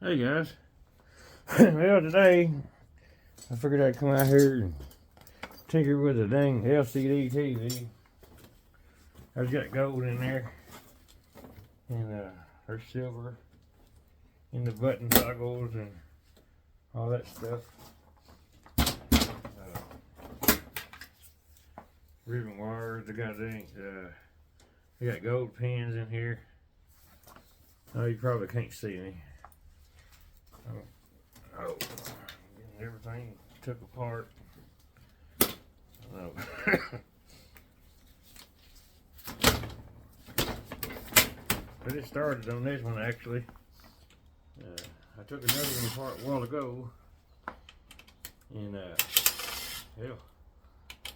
Hey guys. Well, today I figured I'd come out here and tinker with a dang LCD TV. There's got gold in there, and there's silver in the button toggles and all that stuff. Ribbon wires. They got gold pins in here. Oh, you probably can't see me. Oh, everything took apart. Oh. But it started on this one actually. I took another one apart a while ago, and hell,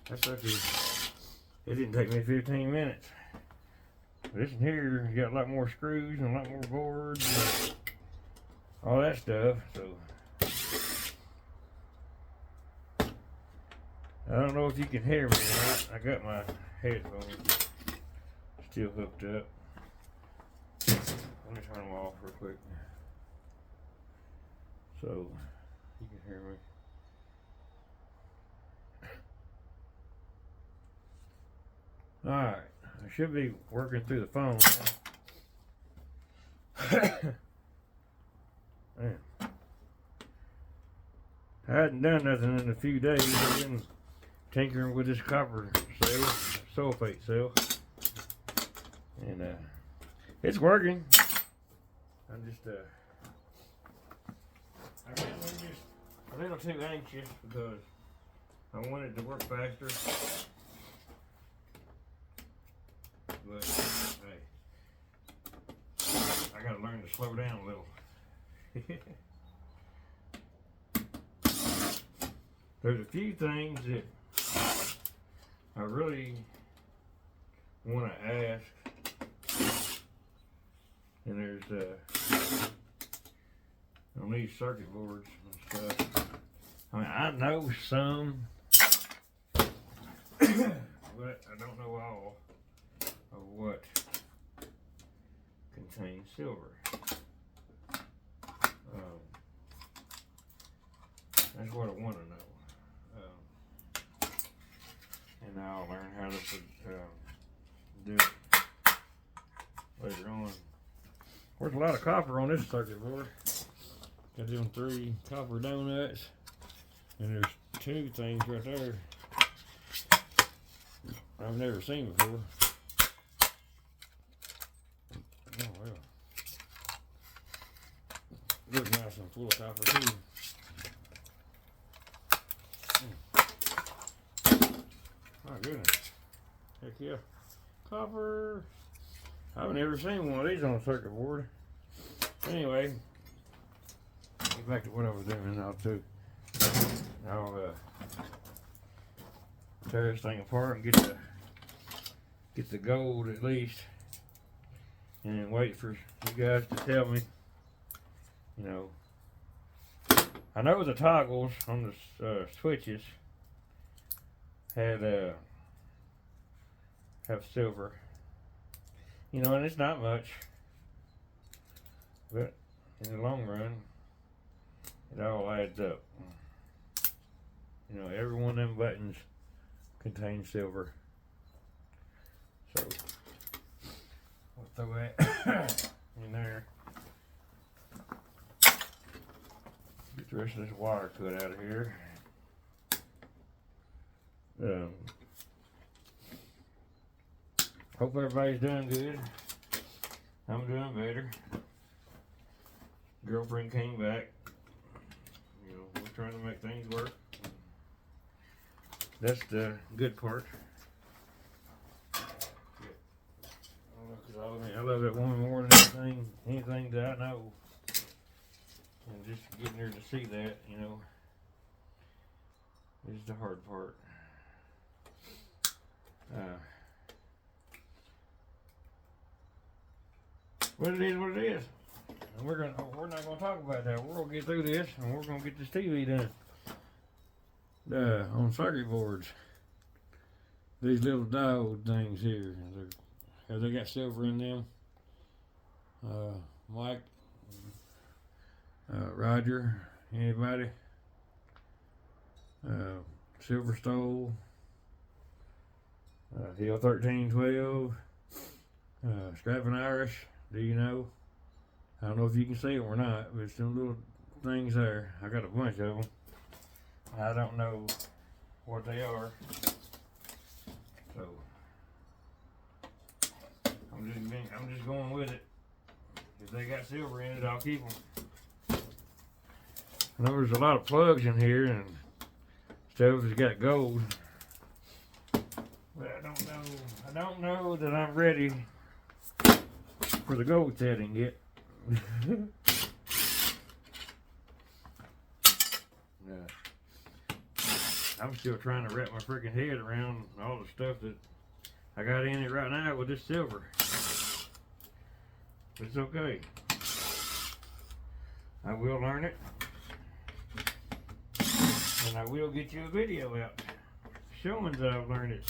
that sucker, it didn't take me 15 minutes. This one here, you got a lot more screws and a lot more boards and all that stuff, so I don't know if you can hear me or not. I got my headphones still hooked up. Let me turn them off real quick so you can hear me. Alright, I should be working through the phone. Man. I hadn't done nothing in a few days. I've been tinkering with this copper sulfate cell, and it's working. I'm just a little too anxious because I want it to work faster. But hey, I gotta learn to slow down a little. There's a few things that I really want to ask, and there's on these circuit boards and stuff. I mean, I know some, but I don't know all of what contains silver. That's what I want to know. And I'll learn how to do it later on. There's a lot of copper on this circuit board. Got them 3 copper donuts, and there's 2 things right there I've never seen before. Oh well. Looks nice and full of copper too. My goodness. Heck yeah. Copper. I've never seen one of these on a circuit board. Anyway, get back to what I was doing now too. I'll tear this thing apart and get the gold at least, and then wait for you guys to tell me. You know, I know the toggles on the switches have silver. You know, and it's not much, but in the long run, it all adds up. You know, every one of them buttons contains silver. So, we'll throw that in there. Get the rest of this wire cut out of here. Hope everybody's doing good. I'm doing better. Girlfriend came back. You know, we're trying to make things work. That's the good part. I love that woman more than anything that I know. And just getting her to see that, you know, is the hard part. But it is what it is. And we're not gonna talk about that. We're gonna get through this, and we're gonna get this TV done. On circuit boards, these little diode things here, have they got silver in them? Mike Roger, anybody? Silver Stole, Hill 1312, Scrapping Irish, do you know? I don't know if you can see them or not, but it's some little things there. I got a bunch of them. I don't know what they are. So I'm just going with it. If they got silver in it, I'll keep them. I know there's a lot of plugs in here and stuff has got gold. But I don't know that I'm ready for the gold setting yet. I'm still trying to wrap my freaking head around all the stuff that I got in it right now with this silver. But it's okay. I will learn it. And I will get you a video out showing that I've learned it.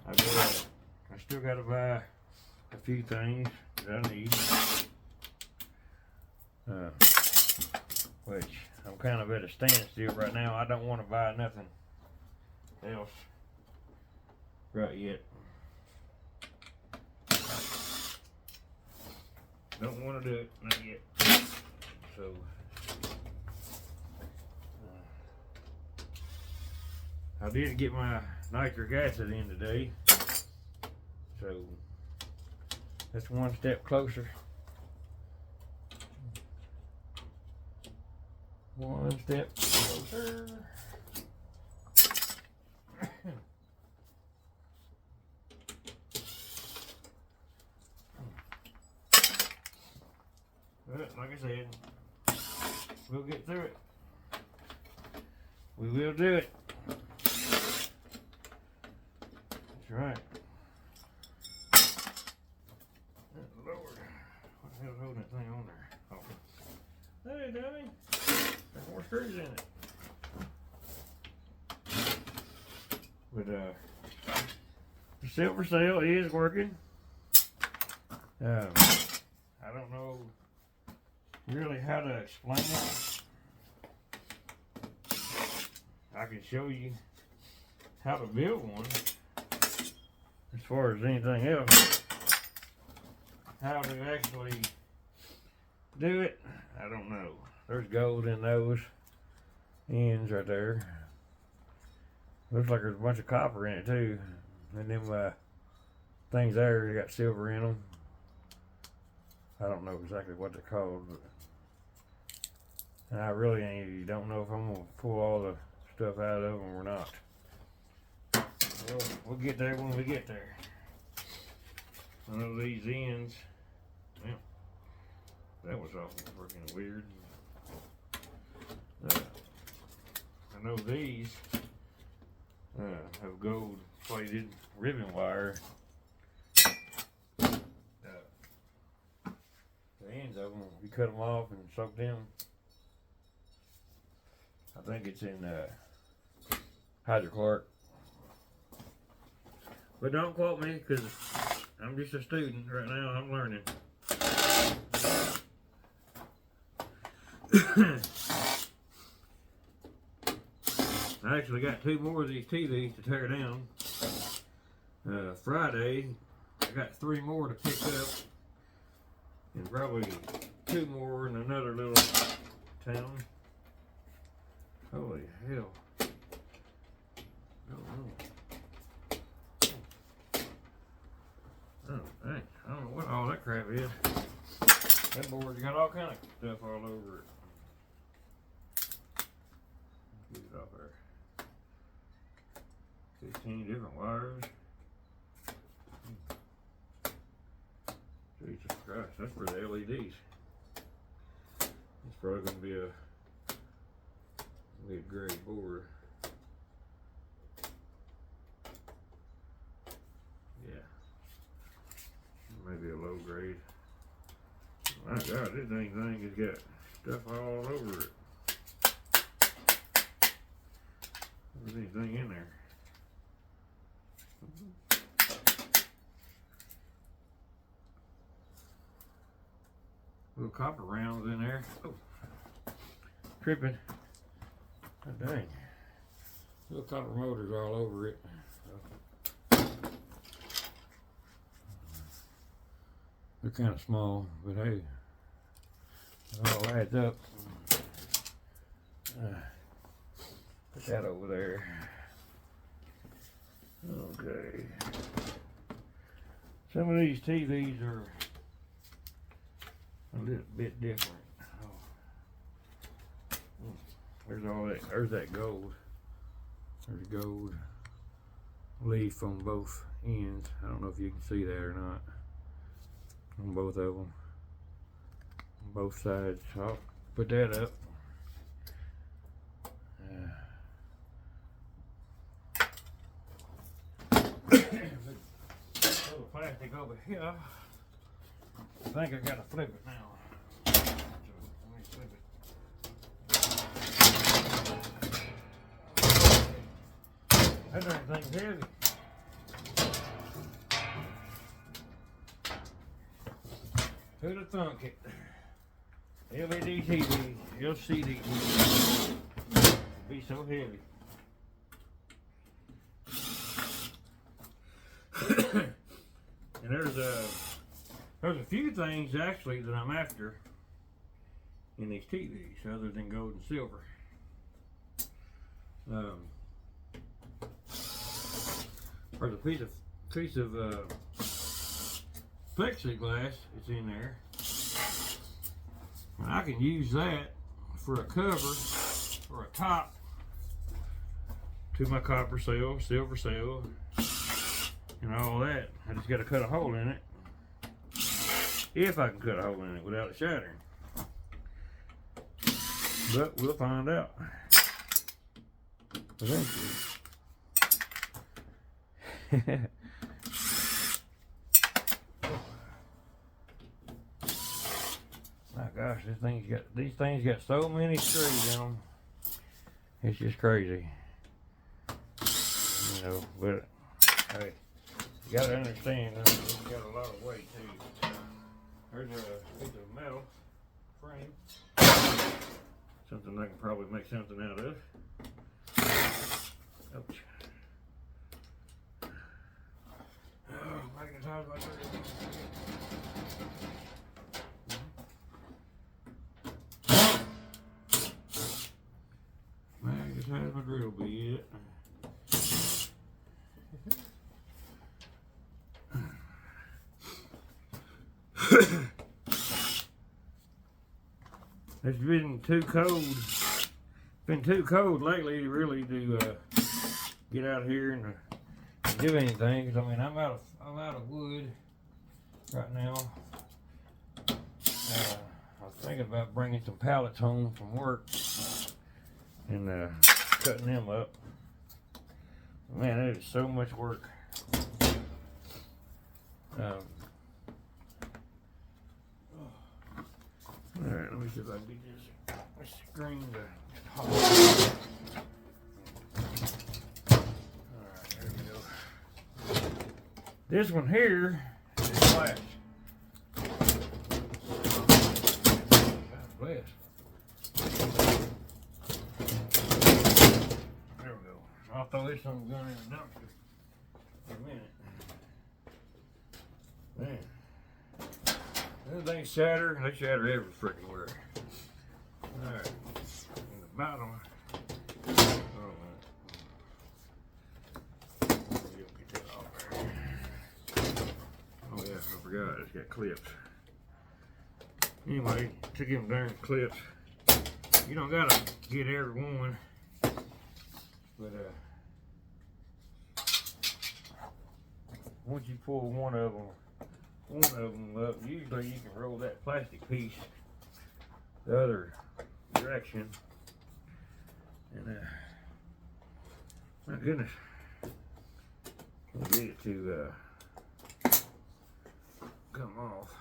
I still got to buy a few things that I need. Which I'm kind of at a standstill right now. I don't want to buy nothing else right yet. Don't want to do it, not yet. So, I did get my nitric acid in today. So, that's one step closer. One step closer. But like I said, we'll get through it. We will do it. That's right. Lord, what the hell's holding that thing on there? Oh. Hey, dummy. There's more screws in it. But the silver sail is working. I don't know really how to explain it. I can show you how to build one. As far as anything else, how to actually do it, I don't know. There's gold in those ends right there. Looks like there's a bunch of copper in it too. And them things there, they got silver in them. I don't know exactly what they're called, but and I really don't know if I'm gonna pull all the stuff out of them or not. Well, we'll get there when we get there. I know these ends. Well, that was awful freaking weird. I know these have gold plated ribbon wire. The ends of them, you cut them off and soak them. I think it's in hydrochloric. But don't quote me because I'm just a student right now. I'm learning. I actually got 2 more of these TVs to tear down. Friday, I got 3 more to pick up. And probably 2 more in another little town. Holy hell. Oh, dang. I don't know what all that crap is. That board's got all kind of stuff all over it. Get it off there. 15 different wires. Jesus Christ, that's for the LEDs. It's probably going to be a mid-grade board. Yeah. Maybe a low grade. My God, this dang thing has got stuff all over it. There's anything in there. little copper rounds in there. Oh, tripping. Oh, dang. Little copper motors all over it. They're kind of small, but hey, it all adds up. Put that over there. Okay. Some of these TVs are a little bit different. Oh. There's all that. There's that gold. There's gold leaf on both ends. I don't know if you can see that or not. On both of them. On both sides. I'll put that up. Little plastic over here. I think I gotta flip it now. So, let me flip it. That darn thing's heavy. Who'd have thunk it? LED TV, LCD be so heavy. And there's a few things actually that I'm after in these TVs other than gold and silver. There's a piece of plexiglass that's in there. And I can use that for a cover or a top to my copper cell, silver cell, and all that. I just got to cut a hole in it. If I can cut a hole in it without it shattering. But we'll find out eventually. My gosh, these things got so many screws in them. It's just crazy. You know, but hey, you gotta understand, it's got a lot of weight too. There's a piece of metal frame. Something I can probably make something out of. Ouch. Oh, magnetize my drill. Magnetize my drill bit. It's been too cold. Been too cold lately really to get out here and do anything. 'Cause I mean, I'm out of wood right now. I was thinking about bringing some pallets home from work and cutting them up. Man, it is so much work. Alright, let me see if I can get this screen to hot. Alright, there we go. This one here is glass. Glass. There we go. I'll throw this on the gun in the dumpster in a minute. Man. Things shatter, they shatter every freaking where. Alright. In the bottom. Oh, get that off there. Oh yeah, I forgot, it's got clips. Anyway, took them darn clips. You don't gotta get every one. But once you pull one of them up, usually you can roll that plastic piece the other direction, and my goodness, I'll get it to come off.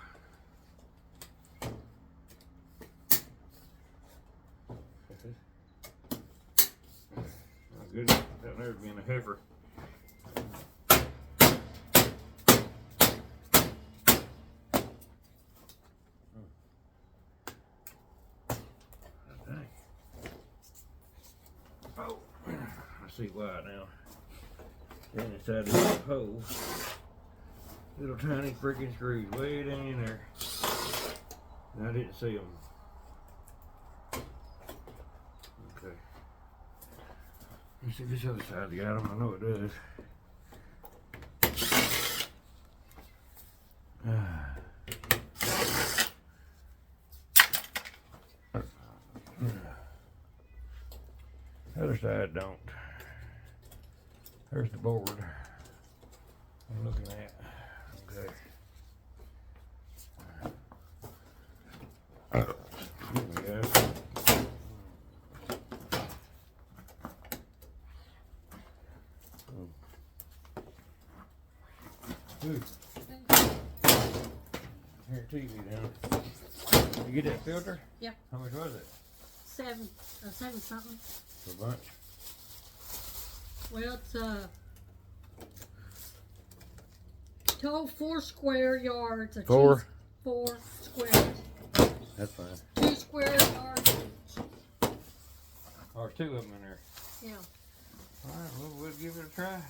My goodness, that never been a heifer. see why now. Then inside this little hole, little tiny freaking screws way down in there. And I didn't see them. Okay. Let's see this other side got them. I know it does. Other side don't. There's the board I'm looking at. Okay. Excuse me, guys. Good. Here, TV down. You get that filter? Yeah. How much was it? Seven something. A bunch. Well, it's total 4 square yards. A 4? 4 squares. That's fine. 2 square yards. Or 2 of them in there. Yeah. Alright, well, we'll give it a try.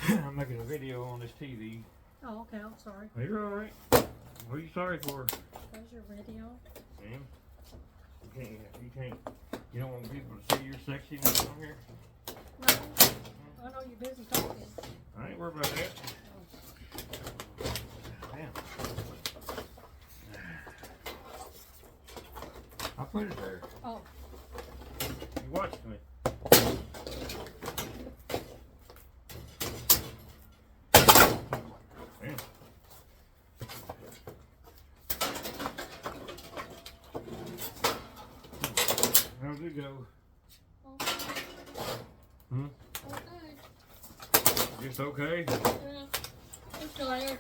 I'm making a video on this TV. Oh, okay. I'm sorry. You're alright. What are you sorry for? There's your video. Sam? You don't want people to see your sexiness on here? No. I know you're busy talking. I ain't worried about that. Damn. I put it there. Oh. You watched me. Damn. How'd it go? Okay. Hmm? Okay. Just okay? Yeah. I'm tired.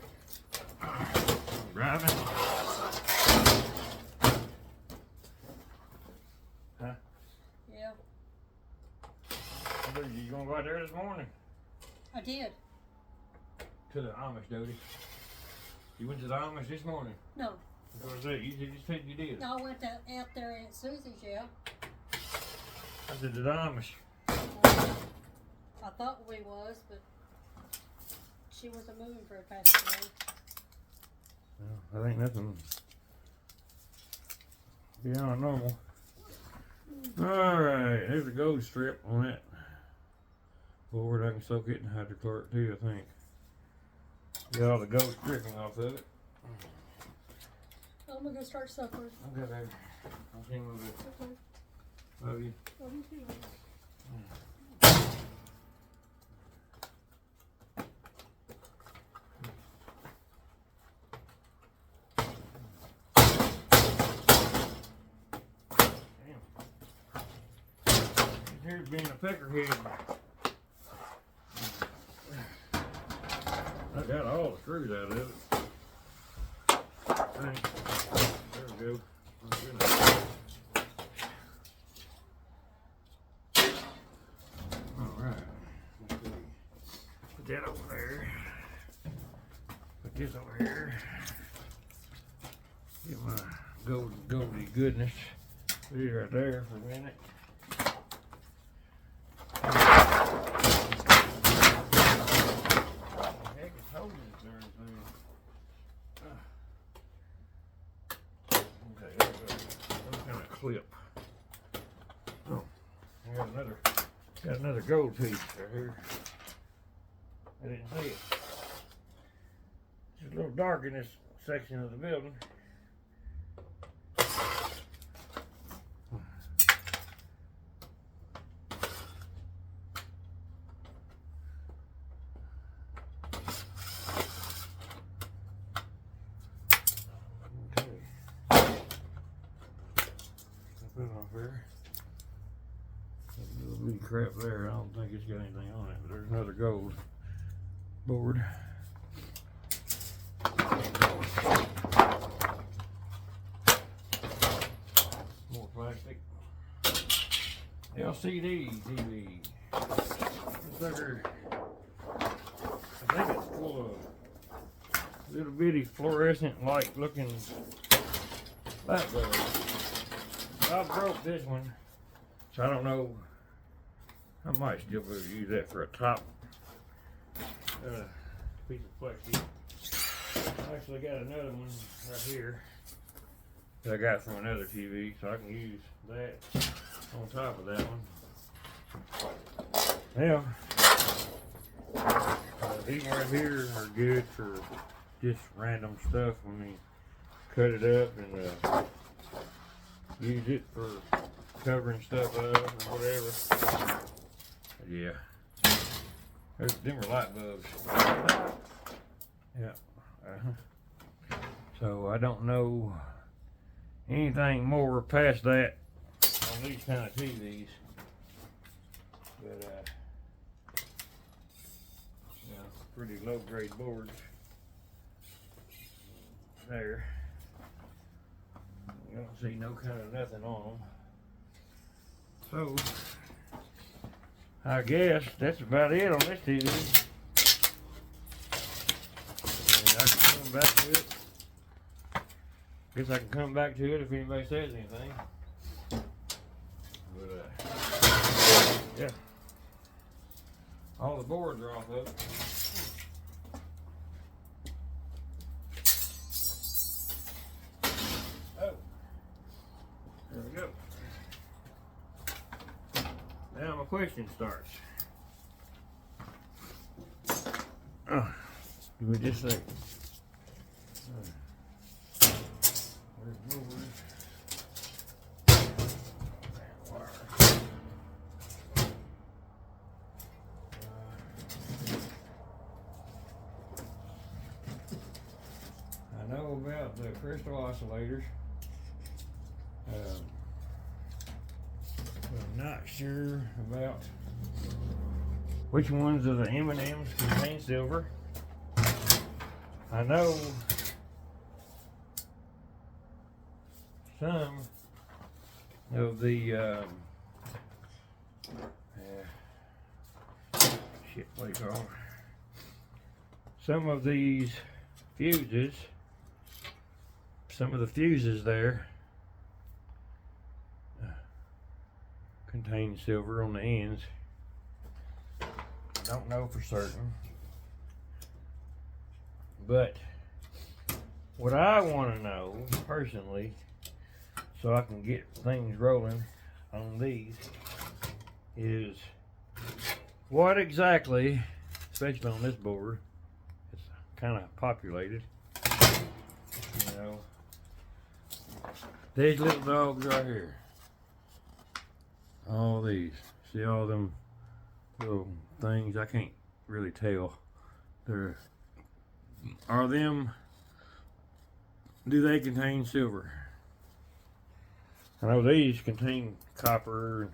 Driving? Huh? Yeah. You gonna go out there this morning? I did. To the Amish, Dodie. You went to the Amish this morning? No. What was that? You just said you did. No, I went out there at Susie's, yeah. I said to the Amish. I thought we was, but she wasn't moving very fast today. Well, that ain't nothing beyond normal. Alright, there's a gold strip on that board. I can soak it in hydrochloric too, I think. Get all the gold stripping off of it. I'm gonna go start supper. Okay, baby. I'll see you in a little bit. Okay. Love you. Love you too. Here's being a peckerhead. I got all the screws out of it. There we go. Oh, goodness. Alright. Let's see. Put that over there. Put this over here. Get my goldy goodness. Put it right there for a minute. Clip. Oh, I got another gold piece right here. I didn't see it. It's a little dark in this section of the building. Put it off there. Little bitty crap there. I don't think it's got anything on it, but there's another gold board. More plastic. LCD TV. Sucker. I think it's full of little bitty fluorescent light looking light bulbs. I broke this one, so I don't know I might still be able to use that for a top piece of plexi. I actually got another one right here that I got from another TV, so I can use that on top of that one. Now, these right here are good for just random stuff when you cut it up and use it for covering stuff up or whatever. Yeah. Them are light bulbs. Yeah. So I don't know anything more past that on these kind of TVs. But yeah, pretty low grade boards. There. You don't see no kind of nothing on them. So I guess that's about it on this TV. And I can come back to it. Guess I can come back to it if anybody says anything. But yeah. All the boards are off of it. Oh. There we go. Now my question starts. Oh, give me just a second. Where's the board? I know about the crystal oscillators. I'm not sure about which ones of the M&Ms contain silver. I know some of the shit, what do you call them? Some of these fuses, some of the fuses there contain silver on the ends. I don't know for certain, but what I want to know personally, so I can get things rolling on these, is what exactly, especially on this board, it's kind of populated, you know, these little dogs right here. All these, see all them little things, I can't really tell. Are them, do they contain silver? I know these contain copper and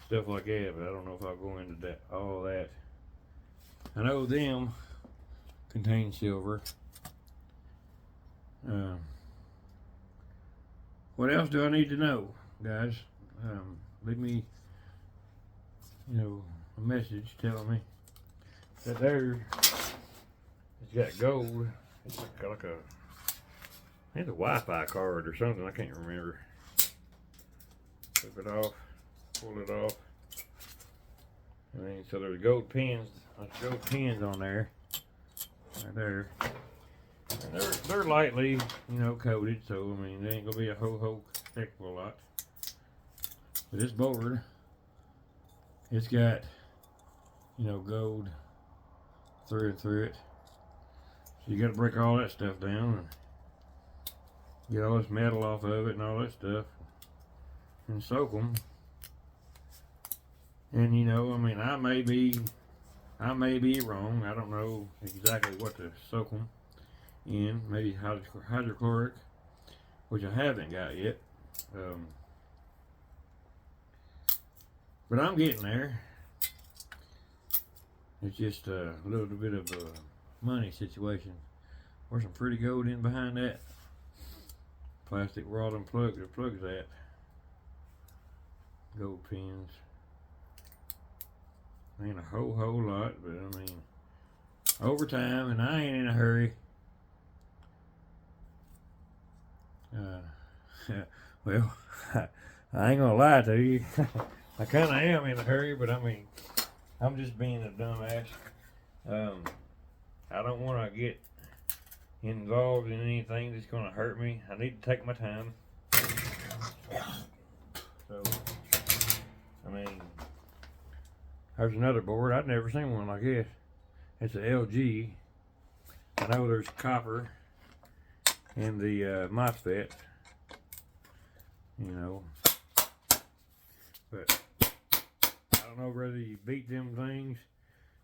stuff like that, but I don't know if I'll go into that, all that. I know them contain silver. What else do I need to know, guys? Leave me, a message telling me that there, it's got gold. It's got like I think a Wi-Fi card or something. I can't remember. Flip it off, pull it off. I mean, so there's gold pins. There's gold pins on there, right there. And they're lightly, coated. So I mean, they ain't gonna be a whole heck of a lot. But this board, it's got, gold through and through it. So you got to break all that stuff down and get all this metal off of it and all that stuff and soak them. And I mean, I may be wrong. I don't know exactly what to soak them in. Maybe hydrochloric, which I haven't got yet. But I'm getting there. It's just a little bit of a money situation. There's some pretty gold in behind that plastic rod and plug. The plug's at gold pins. Ain't a whole lot, but I mean, over time, and I ain't in a hurry. Well, I ain't gonna lie to you. I kind of am in a hurry, but I mean, I'm just being a dumbass. I don't want to get involved in anything that's going to hurt me. I need to take my time. So, I mean, there's another board. I've never seen one like this. It's a LG. I know there's copper in the MOSFET, you know, but I don't know whether you beat them things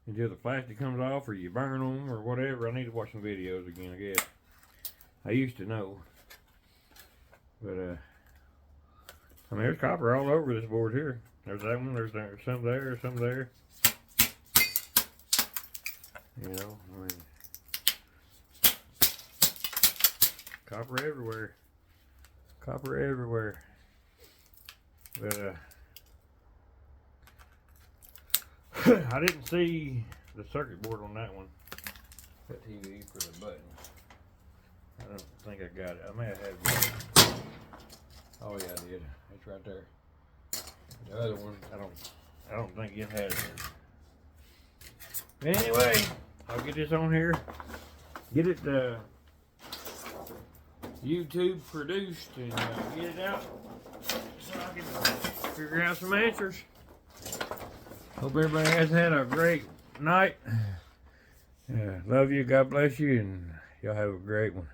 until the plastic comes off or you burn them or whatever. I need to watch some videos again, I guess. I used to know, but I mean, there's copper all over this board here. There's that one, there's some there, some there. You know, I mean, copper everywhere. Copper everywhere. But I didn't see the circuit board on that one. That TV for the buttons. I don't think I got it. I may have had one. Oh yeah, I did. It's right there. The other one, I don't think it had it. Anyway, I'll get this on here. Get it YouTube produced and get it out so I can figure out some answers. Hope everybody has had a great night. Love you, God bless you, and y'all have a great one.